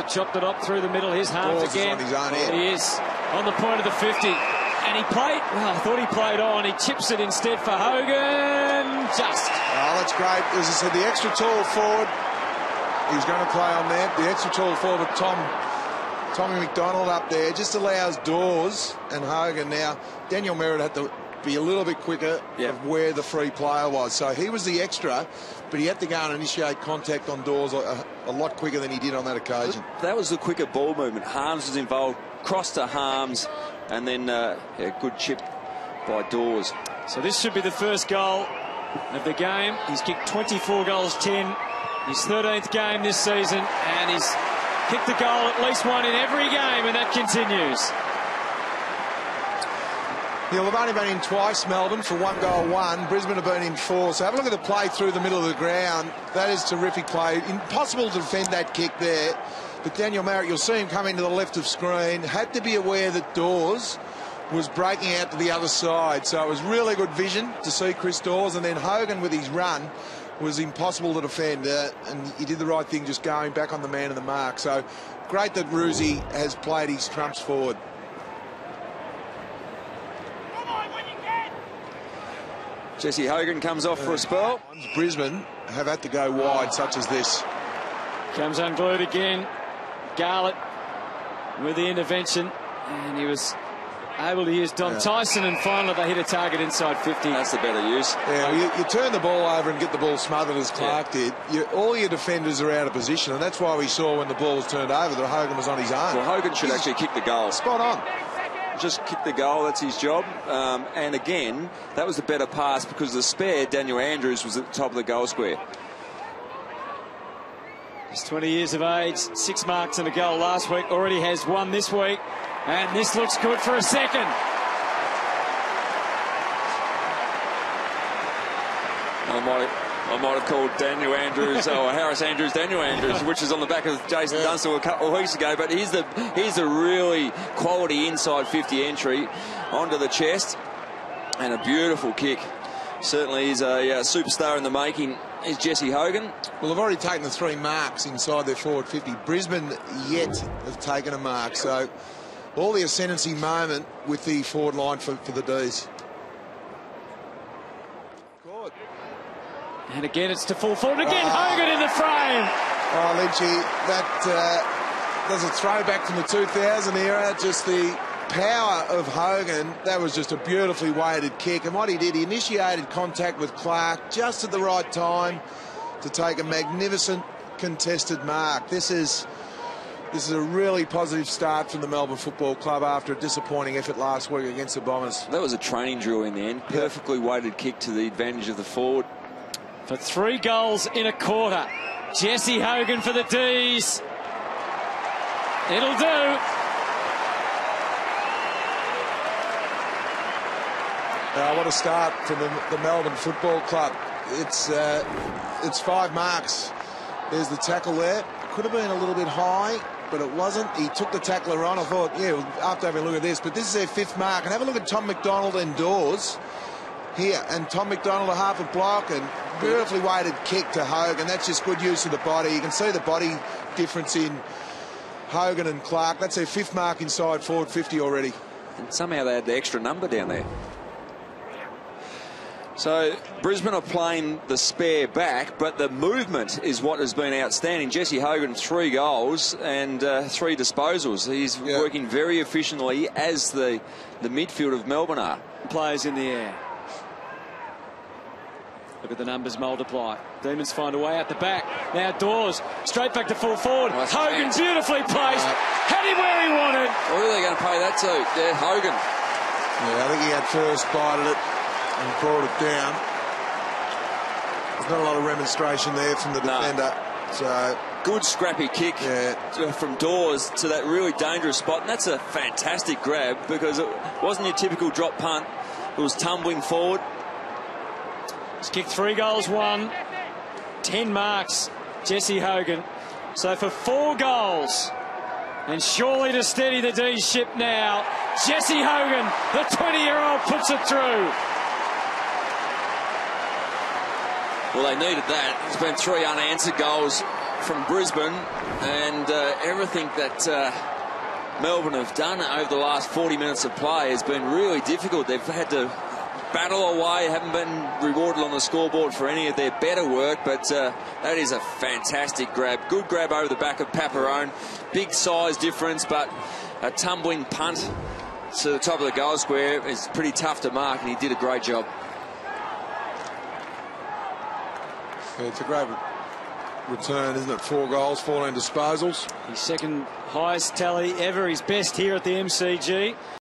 Chopped it up through the middle. His half again. On his own end. He is on the point of the 50. And he played, well, I thought he played on. He chips it instead for Hogan. Just. Oh, that's great. As I said, the extra tall forward, he's going to play on there. The extra tall forward, Tommy McDonald up there, just allows Dawes and Hogan. Now, Daniel Merritt had to be a little bit quicker of where the free player was. So he was the extra, but he had to go and initiate contact on Dawes a lot quicker than he did on that occasion. That was the quicker ball movement. Harms was involved, cross to Harms, and then a good chip by Dawes. So this should be the first goal of the game. He's kicked 24 goals, 10. His 13th game this season, and he's kicked a goal, at least one in every game, and that continues. Yeah, well, they've only been in twice, Melbourne, for 1 goal, 1. Brisbane have been in 4. So have a look at the play through the middle of the ground. That is terrific play. Impossible to defend that kick there. But Daniel Merritt, you'll see him coming to the left of screen. Had to be aware that Dawes was breaking out to the other side. So it was really good vision to see Chris Dawes. And then Hogan with his run was impossible to defend. And he did the right thing just going back on the man of the mark. So great that Ruzi has played his trumps forward. Jesse Hogan comes off for a spell. Brisbane have had to go wide, such as this. Comes unglued again. Garlett with the intervention, and he was able to use Don Tyson, and finally they hit a target inside 50. That's the better use. Yeah, well, you turn the ball over and get the ball smothered as Clark did. All your defenders are out of position, and that's why we saw when the ball was turned over that Hogan was on his own. Well, Hogan should actually kick the goal. Spot on. Just kick the goal, that's his job. And again, that was the better pass because the spare, Daniel Andrews, was at the top of the goal square. He's 20 years of age, 6 marks and a goal last week, already has 1 this week, and this looks good for a second. I might have called Daniel Andrews or Harris Andrews Daniel Andrews, which is on the back of Jason Dunstall a couple of weeks ago. But here's a really quality inside 50 entry onto the chest, and a beautiful kick. Certainly he's a superstar in the making. Is Jesse Hogan. Well, they've already taken the 3 marks inside their forward 50. Brisbane yet have taken a mark. So all the ascendancy moment with the forward line for the D's. Good. And again, it's to full forward. Again, Hogan in the frame. Oh, Lynchy, that does a throwback from the 2000 era. Just the power of Hogan. That was just a beautifully weighted kick. And what he did, he initiated contact with Clark just at the right time to take a magnificent contested mark. This is a really positive start from the Melbourne Football Club after a disappointing effort last week against the Bombers. That was a training drill in the end. Perfectly weighted kick to the advantage of the forward. For 3 goals in a quarter. Jesse Hogan for the D's. It'll do. What a start from the Melbourne Football Club. It's 5 marks. There's the tackle there. Could have been a little bit high, but it wasn't. He took the tackler on. I thought, after having a look at this, but this is their 5th mark. And have a look at Tom McDonald and Dawes here. And Tom McDonald a half a block and beautifully weighted kick to Hogan. That's just good use of the body. You can see the body difference in Hogan and Clark. That's their 5th mark inside forward 50 already. And somehow they had the extra number down there. So Brisbane are playing the spare back, but the movement is what has been outstanding. Jesse Hogan, 3 goals and 3 disposals. He's working very efficiently, as the midfield of Melbourne are. Players in the air. Look at the numbers multiply. Demons find a way out the back. Now Dawes, straight back to full forward. Hogan beautifully placed. Had him where he wanted. Who are they going to pay that to? Yeah, Hogan. Yeah, I think he had first bite at it and brought it down. There's not a lot of remonstration there from the defender. So good scrappy kick from Dawes to that really dangerous spot, and that's a fantastic grab because it wasn't your typical drop punt. It was tumbling forward. He's kicked 3 goals, 1, 10 marks, Jesse Hogan. So for 4 goals, and surely to steady the D's ship now, Jesse Hogan, the 20-year-old, puts it through. Well, they needed that. There's been 3 unanswered goals from Brisbane, and everything that Melbourne have done over the last 40 minutes of play has been really difficult. They've had to battle away, haven't been rewarded on the scoreboard for any of their better work, but that is a fantastic grab. Good grab over the back of Paparone. Big size difference, but a tumbling punt to the top of the goal square is pretty tough to mark, and he did a great job. Yeah, it's a great return, isn't it? 4 goals, 14 disposals. His second highest tally ever, his best here at the MCG.